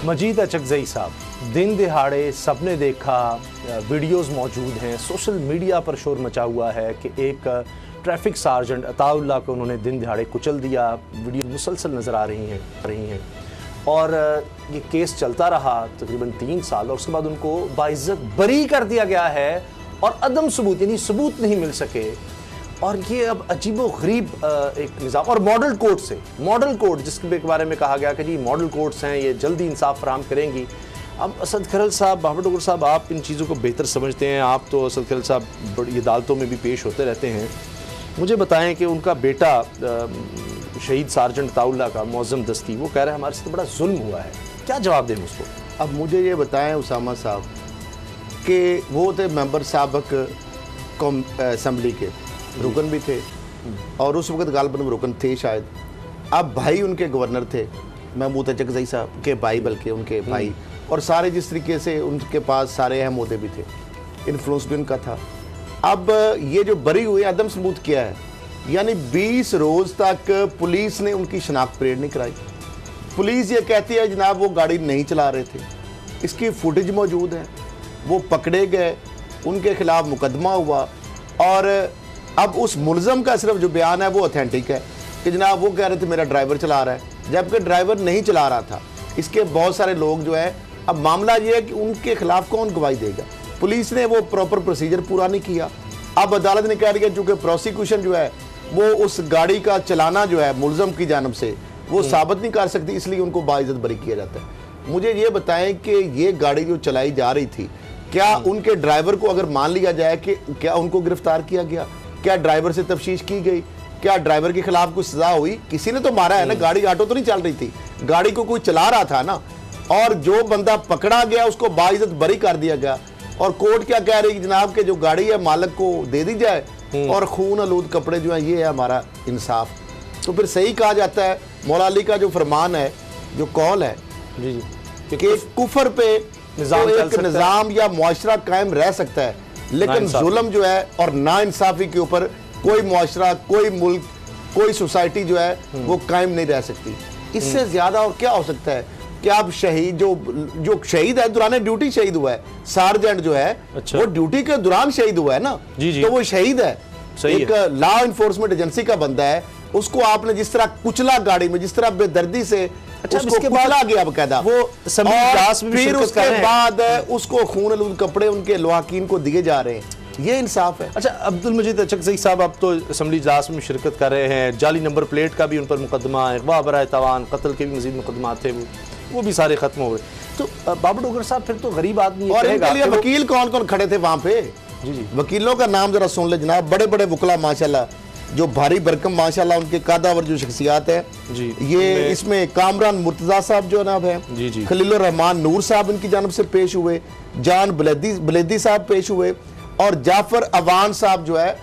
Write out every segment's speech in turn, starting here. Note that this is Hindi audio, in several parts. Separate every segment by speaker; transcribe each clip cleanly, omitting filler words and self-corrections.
Speaker 1: मजीद अचकज़ई साहब, दिन दिहाड़े सबने देखा, वीडियोस मौजूद हैं, सोशल मीडिया पर शोर मचा हुआ है कि एक ट्रैफिक सार्जेंट अताउल्लाह को उन्होंने दिन दिहाड़े कुचल दिया। वीडियो मुसलसल नज़र आ रही हैं और ये केस चलता रहा तकरीबन 3 साल और उसके बाद उनको बाइज्जत बरी कर दिया गया है और अदम सबूत यानी सबूत नहीं मिल सके। और ये अब अजीबो गरीब एक निज़ाम और मॉडल कोर्ट जिसके बारे में कहा गया कि जी मॉडल कोर्ट्स हैं, ये जल्दी इंसाफ फराहम करेंगी। अब असद खरल साहब, बाबर डोगर साहब, आप इन चीज़ों को बेहतर समझते हैं, आप तो असद खरल साहब बड़ी अदालतों में भी पेश होते रहते हैं। मुझे बताएं कि उनका बेटा शहीद सार्जेंट अताउल्लाह का मौज़म दस्ती, वो कह रहा है हमारे साथ बड़ा जुल्म हुआ है, क्या जवाब दें उसको?
Speaker 2: अब मुझे ये बताएं उसामा साहब कि वो थे मेंबर साबक असम्बली के, रुकन भी थे और उस वक्त गालबन में रुकन थे शायद। अब भाई उनके गवर्नर थे, महमूद अचकज़ई साहब के भाई, बल्कि उनके भाई, और सारे जिस तरीके से उनके पास सारे अहम ओहदे भी थे, इन्फ्लुएंस भी उनका था। अब ये जो बरी हुए अदम सबूत किया है, यानी 20 रोज़ तक पुलिस ने उनकी शनाख्त परेड नहीं कराई। पुलिस ये कहती है जनाब वो गाड़ी नहीं चला रहे थे, इसकी फुटेज मौजूद है, वो पकड़े गए, उनके खिलाफ मुकदमा हुआ और अब उस मुलज़म का सिर्फ जो बयान है वो ऑथेंटिक है कि जनाब वो कह रहे थे मेरा ड्राइवर चला रहा है, जबकि ड्राइवर नहीं चला रहा था। इसके बहुत सारे लोग जो है, अब मामला ये है कि उनके खिलाफ कौन गवाही देगा? पुलिस ने वो प्रॉपर प्रोसीजर पूरा नहीं किया। अब अदालत ने कह दिया चूँकि प्रोसिक्यूशन जो है वो उस गाड़ी का चलाना जो है मुलज़म की जानब से वो साबित नहीं कर सकती, इसलिए उनको बाइज्जत बरी किया जाता है। मुझे ये बताएं कि ये गाड़ी जो चलाई जा रही थी, क्या उनके ड्राइवर को अगर मान लिया जाए कि क्या उनको गिरफ्तार किया गया, क्या ड्राइवर से तफ्तीश की गई, क्या ड्राइवर के खिलाफ कुछ सजा हुई? किसी ने तो मारा है ना, गाड़ी ऑटो तो नहीं चल रही थी, गाड़ी को कोई चला रहा था ना। और जो बंदा पकड़ा गया उसको बाइज्जत बरी कर दिया गया और कोर्ट क्या कह रही है जनाब के जो गाड़ी है मालिक को दे दी जाए और खून आलूद कपड़े जो है, ये है हमारा इंसाफ। तो फिर सही कहा जाता है, मौला अली का जो फरमान है, जो कौल है जी कि कुफर पे निज़ाम या मुआशरा कायम रह सकता है, लेकिन जुल्म जो है और नाइंसाफी के ऊपर कोई मुआशरा, कोई मुल्क, कोई सोसाइटी जो है वो कायम नहीं रह सकती। इससे ज्यादा और क्या हो सकता है कि आप शहीद जो शहीद है दौरान ड्यूटी शहीद हुआ है, सार्जेंट जो है वो ड्यूटी के दौरान शहीद हुआ है ना, तो वो शहीद है, एक लॉ इन्फोर्समेंट एजेंसी का बंदा है, उसको आपने जिस तरह कुचला गाड़ी में, जिस तरह बेदर्दी से उसके बाद आ गया बकायदा वो, फिर उसके बाद उसको खून आलूद कपड़े उनके लवाकीन को दिए जा रहे हैं, ये इंसाफ है।
Speaker 1: अच्छा, अब्दुल मजीद अचकज़ई साहब, आप तो असम्बली इजलास में शिरकत कर रहे हैं, जाली नंबर प्लेट का भी उन पर मुकदमा, अगवा बराए तवान, कत्ल के भी मजीद मुकदमा थे, वो भी सारे खत्म हो गए। तो बाबर डोगर साहब, फिर तो गरीब आदमी
Speaker 2: और इनके लिए वकील कौन कौन खड़े थे वहां पे?
Speaker 1: जी,
Speaker 2: वकीलों का नाम जरा सुन ले जनाब, बड़े बड़े वकला माशाल्लाह, जो भारी भरकम माशाल्लाह उनके कादावर जो शख्सियात है
Speaker 1: जी,
Speaker 2: ये इसमें कामरान मुर्तजा साहब जो जनाब है, खलील रहमान नूर साहब इनकी जानब से पेश हुए, जान बलेदी साहब पेश हुए और जाफर अवान साहब जो है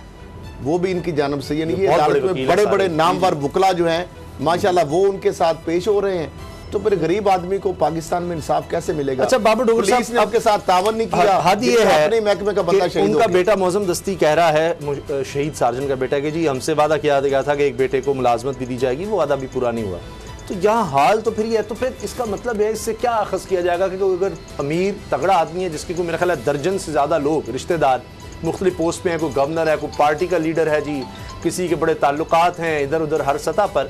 Speaker 2: वो भी इनकी जानब से, यानी ये अदालत में बड़े बड़े नामवर वकला जो हैं माशाल्लाह वो उनके साथ पेश हो रहे हैं। तो फिर गरीब आदमी को पाकिस्तान में इंसाफ कैसे मिलेगा?
Speaker 1: अच्छा, बाबर डोगर साहब ने
Speaker 2: आपके साथ तावन नहीं किया,
Speaker 1: हद ये है
Speaker 2: अपने महकमे का बंदा शहीद
Speaker 1: उनका बेटा मौज़म दस्ती कह रहा है, शहीद सार्जेंट का बेटा, कि जी हमसे वादा किया गया था कि एक बेटे को मुलाजमत भी दी जाएगी, वो वादा भी पूरा नहीं हुआ। तो यहाँ हाल तो फिर ये है, तो फिर इसका मतलब है इससे क्या अखज़ किया जाएगा कि अगर अमीर तगड़ा आदमी है जिसके कोई मेरा ख्याल है दर्जन से ज़्यादा लोग रिश्तेदार मुख्तलिफ पोस्ट पे हैं, कोई गवर्नर है, कोई पार्टी का लीडर है जी, किसी के बड़े ताल्लुकात हैं इधर उधर हर सतह पर,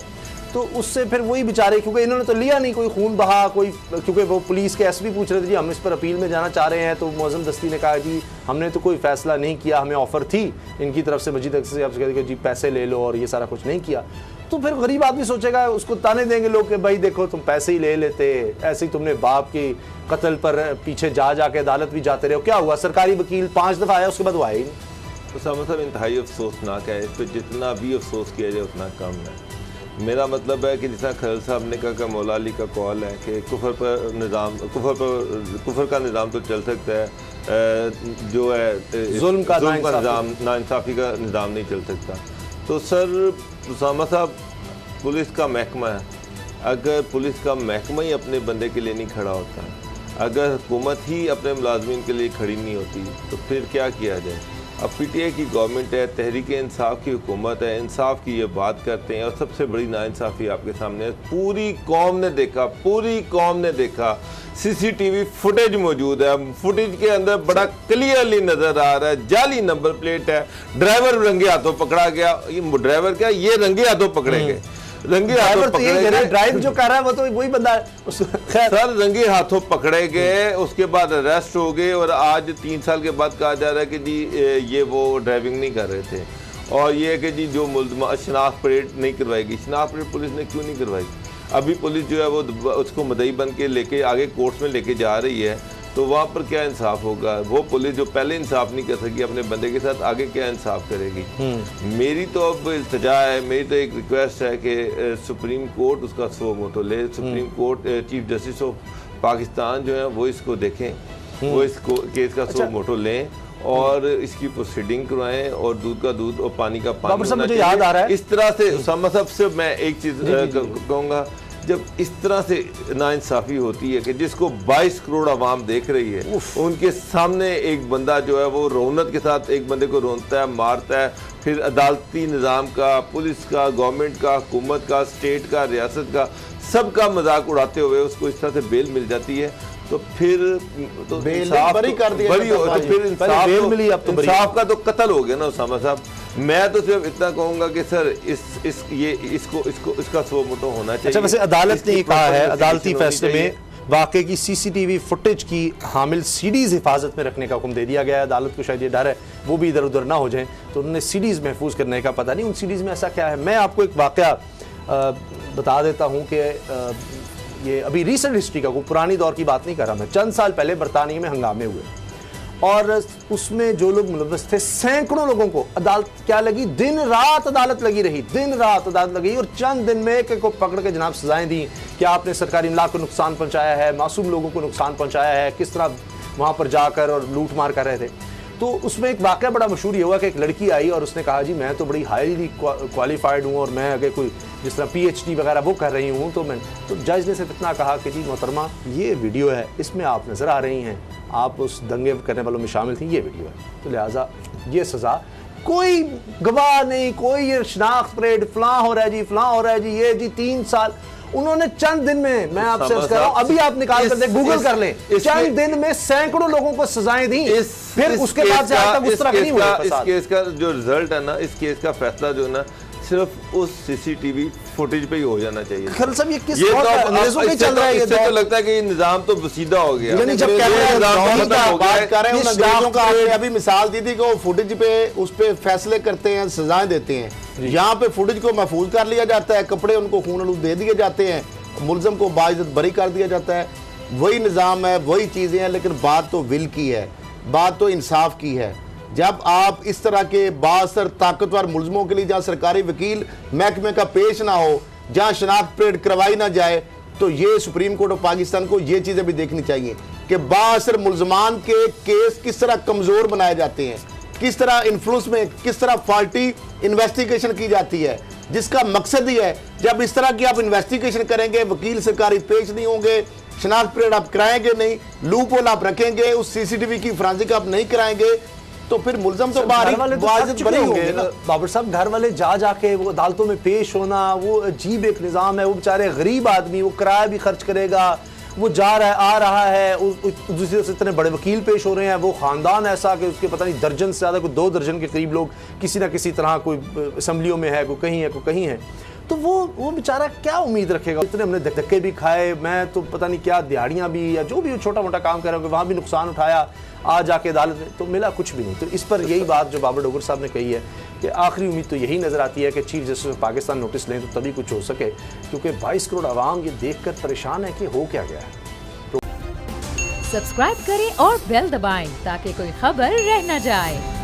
Speaker 1: तो उससे फिर वही बेचारे, क्योंकि इन्होंने तो लिया नहीं कोई खून बहा कोई, क्योंकि वो पुलिस के एसपी पूछ रहे थे जी हम इस पर अपील में जाना चाह रहे हैं, तो मौज़म दस्ती ने कहा जी हमने तो कोई फैसला नहीं किया, हमें ऑफ़र थी इनकी तरफ से, मजीद अक्सर आपसे कहते जी पैसे ले लो और ये सारा कुछ नहीं किया। तो फिर गरीब आदमी सोचेगा, उसको ताने देंगे लोग कि भाई देखो तुम पैसे ही ले लेते, ऐसे ही तुमने बाप की कत्ल पर पीछे जा जाके अदालत भी जाते रहे, क्या हुआ? सरकारी वकील 5 दफ़ा आया, उसके बाद वो आए ही नहीं।
Speaker 3: तो मतलब इंतहाई अफसोसनाक है, इस पर जितना भी अफसोस किया जाए उतना कम है। मेरा मतलब है कि जितना खरल साहब ने कहा कि मौला अली का कॉल है कि कुफर का निज़ाम तो चल सकता है, जो है जुल्म का निज़ाम, नाइंसाफ़ी का निज़ाम नहीं चल सकता। तो सर उसामा साहब, पुलिस का महकमा है, अगर पुलिस का महकमा ही अपने बंदे के लिए नहीं खड़ा होता, अगर हुकूमत ही अपने मुलाजमीन के लिए खड़ी नहीं होती, तो फिर क्या किया जाए? अब पीटीआई की गवर्नमेंट है, तहरीक इंसाफ की हुकूमत है, इंसाफ की ये बात करते हैं और सबसे बड़ी नाइंसाफ़ी आपके सामने है। पूरी कौम ने देखा सीसीटीवी फुटेज मौजूद है। फुटेज के अंदर बड़ा क्लियरली नजर आ रहा है, जाली नंबर प्लेट है, ड्राइवर रंगे हाथों पकड़ा गया। ये ड्राइवर क्या, ये रंगे हाथों पकड़े गए, रंगे हाथों पकड़े गए।
Speaker 1: ड्राइव जो कर रहा है वो तो वही बंदा है
Speaker 3: सर, रंगे हाथों पकड़े गए, उसके बाद अरेस्ट हो गए और आज 3 साल के बाद कहा जा रहा है कि जी ये वो ड्राइविंग नहीं कर रहे थे। और ये है कि जी जो मुल्ज़िम शनाख्त परेड नहीं करवाएगी, शनाख्त परेड पुलिस ने क्यों नहीं करवाई? अभी पुलिस जो है वो उसको मुद्दई बन के लेके आगे कोर्ट में लेके जा रही है, तो वहाँ पर क्या इंसाफ होगा? वो पुलिस जो पहले इंसाफ नहीं कर सकी अपने बंदे के साथ, आगे क्या इंसाफ करेगी? मेरी तो अब इल्तिजा है, मेरी तो एक रिक्वेस्ट है कि सुप्रीम कोर्ट उसका सो मोटो ले। Supreme court chief justice of Pakistan जो है वो इसको देखें, वो इस केस का सो मोटो लें और इसकी प्रोसीडिंग करवाएं और दूध का दूध और पानी का पानी।
Speaker 1: मुझे याद आ रहा है
Speaker 3: इस तरह से उसामा साहब से मैं एक चीज कहूँगा, जब इस तरह से नाइंसाफी होती है कि जिसको 22 करोड़ आवाम देख रही है, उनके सामने एक बंदा जो है वो रौनक के साथ एक बंदे को रोनता है, मारता है, फिर अदालती निज़ाम का, पुलिस का, गवर्नमेंट का, हुकूमत का, स्टेट का, रियासत का, सबका मजाक उड़ाते हुए उसको इस तरह से बेल मिल जाती है, तो फिर तो
Speaker 2: बरी कर दिया,
Speaker 3: तो फिर इंसाफ का तो कत्ल हो गया ना उसामा साहब। मैं तो सिर्फ इतना कहूंगा कि सर इसका सो मोटो होना चाहिए।
Speaker 1: अच्छा, वैसे अदालत ने ये कहा है अदालती फैसले में वाकई की सीसीटीवी फुटेज की हामिल सीडीज हिफाजत में रखने का हुक्म दे दिया गया है। अदालत को शायद ये डर है वो भी इधर उधर ना हो जाए, तो उन्होंने सीडीज महफूज करने का, पता नहीं उन सीडीज में ऐसा क्या है। मैं आपको एक वाकया बता देता हूँ कि ये अभी रिसेंट हिस्ट्री का, कोई पुरानी दौर की बात नहीं कर रहा मैं, चंद साल पहले बरतानिया में हंगामे हुए और उसमें जो लोग मुलव्वस थे, सैकड़ों लोगों को अदालत क्या लगी, दिन रात अदालत लगी रही, दिन रात अदालत लगी और चंद दिन में एक को पकड़ के जनाब सजाएं दी कि आपने सरकारी इमलाक को नुकसान पहुंचाया है, मासूम लोगों को नुकसान पहुंचाया है, किस तरह वहाँ पर जाकर और लूट मार कर रहे थे। तो उसमें एक वाक़या बड़ा मशहूर ये हुआ कि एक लड़की आई और उसने कहा जी मैं तो बड़ी हाईली क्वालिफाइड हूँ और मैं अगर कोई जिस तरह PhD वगैरह वो कर रही हूँ, तो जज ने सिर्फ इतना कहा कि जी मोहतरमा ये वीडियो है, इसमें आप नज़र आ रही हैं, आप उस दंगे करने वालों में शामिल थी, ये वीडियो है, तो लिहाजा ये सज़ा, कोई गवाह नहीं, कोई ये शनाख्त परेड फलां हो रहा है जी, फलां हो रहा है जी, ये जी 3 साल उन्होंने चंद दिन में, मैं आपसे अर्ज कर रहा हूं, अभी आप निकाल कर दे, गूगल कर लें, चंद दिन में सैकड़ों लोगों को सजाएं दी, फिर उसके बाद से आज तक उस तरह नहीं हुआ।
Speaker 3: इस केस का जो रिजल्ट है ना, इस केस का फैसला जो है ना, सिर्फ उस सीसीटीवी फुटेज पे ही हो जाना चाहिए।
Speaker 1: खैर सब ये किस
Speaker 3: तो
Speaker 1: अंग्रेजों के चल रहा है, ये
Speaker 3: तो लगता है कि ये निजाम तो बसीदा हो गया।
Speaker 2: यानी जब बात कर रहे हैं अंग्रेजों का, आपने अभी मिसाल दी थी कि वो फुटेज पे उस पे फैसले करते हैं, सजाएं देते हैं, यहाँ पे फुटेज को महफूज कर लिया जाता है, कपड़े उनको खून आलूद दे दिए जाते हैं, मुलजम को बाइज्जत बरी कर दिया जाता है। वही निज़ाम है, वही चीज़ें हैं, लेकिन बात तो विल की है, बात तो इंसाफ की है। जब आप इस तरह के बासर ताकतवर मुलजमों के लिए जहाँ सरकारी वकील महकमे का पेश ना हो, जहाँ शनाख्त परेड करवाई ना जाए, तो ये सुप्रीम कोर्ट ऑफ पाकिस्तान को ये चीज़ें भी देखनी चाहिए कि बासर मुलजमान के केस किस तरह कमज़ोर बनाए जाते हैं, किस तरह इन्फ्लुएंस में, किस तरह फाल्टी इन्वेस्टिगेशन की जाती है, जिसका मकसद ही है जब इस तरह की आप इन्वेस्टिगेशन करेंगे, वकील सरकारी पेश नहीं होंगे, शनाख्त परेड आप कराएंगे नहीं, लूप होल आप रखेंगे, उस सीसीटीवी की फोरेंसिक आप नहीं कराएंगे, तो फिर मुलजम तो बाहर बरी होंगे ना।
Speaker 1: बाबर साहब घर वाले जा जाके वो अदालतों में पेश होना, वो अजीब एक निज़ाम है, वो बेचारे गरीब आदमी, वो किराया भी खर्च करेगा, वो जा रहा है आ रहा है, दूसरी से इतने बड़े वकील पेश हो रहे हैं, वो ख़ानदान ऐसा कि उसके पता नहीं दर्जन से ज़्यादा, कोई 2 दर्जन के करीब लोग किसी ना किसी तरह कोई असम्बलियों में है, कोई कहीं है, कोई कहीं है, तो वो बेचारा क्या उम्मीद रखेगा। इतने हमने धक्के भी खाए, मैं तो पता नहीं क्या दिहाड़ियाँ भी या जो भी छोटा मोटा काम कर रहा हूँ, वहाँ भी नुकसान उठाया, आज जाके अदालत में तो मिला कुछ भी नहीं। तो इस पर यही बात जो बाबर डोगर साहब ने कही है कि आखिरी उम्मीद तो यही नज़र आती है कि chief justice of Pakistan notice लें तो तभी कुछ हो सके, क्योंकि 22 करोड़ आवाम ये देख कर परेशान है कि हो क्या गया है।
Speaker 4: सब्सक्राइब करें और बेल दबाएं ताकि कोई खबर रह न जाए।